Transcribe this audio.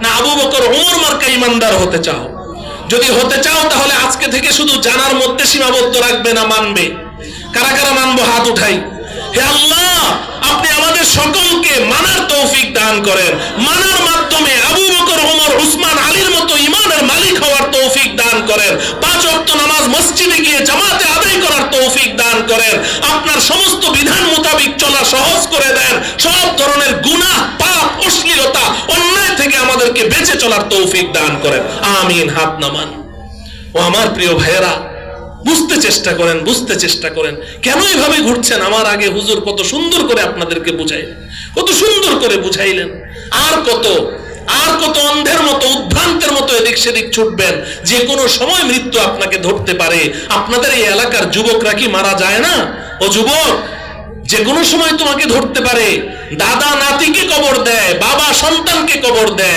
না আবু বকর ওমর মার্কা ইমানদার হতে চাও? যদি হতে চাও তাহলে আজকে থেকে শুধু জানার মধ্যে সীমাবদ্ধ রাখবে না, মানবে। কারা কারা মানবো? হাত উঠাই। হে আল্লাহ, আপনি আমাদের সকলকে মানার তৌফিক দান করেন, মানার মাধ্যমে আবু বকর ওমর উসমান আলীর মতো ইমানের মালিক হওয়ার তৌফিক দান করেন, 5 ওয়াক্ত নামাজ মসজিদে গিয়ে জামাতে আদায় করার তৌফিক দান করেন, আপনার সমস্ত বিধান মোতাবেক চলা সহজ করে দেন, সব ধরনের গুনাহ, পাপ, অশ্লীলতা, অন্যায় থেকে আমাদেরকে বেঁচে চলার তৌফিক দান করেন। আমিন। হাত নামান। ও আমার প্রিয় ভাইয়েরা, বুঝতে চেষ্টা করেন, বুঝতে চেষ্টা করেন কেন এইভাবে ঘুরছেন। আমার আগে হুজুর কত সুন্দর করে আপনাদেরকে বুঝাইলেন, কত সুন্দর করে বুঝাইলেন। আর কত অন্ধের মতো, উদ্ভ্রান্তের মতো এদিক সেদিক ছুটবেন? যে কোনো সময় মৃত্যু আপনাকে ধরতে পারে। আপনাদের এই এলাকার যুবকরা কি মারা যায় না? ও যুবক, যে কোনো সময় তোমাকে ধরতে পারে। দাদা নাতিকে কবর দেয়, বাবা সন্তানকে কবর দেয়।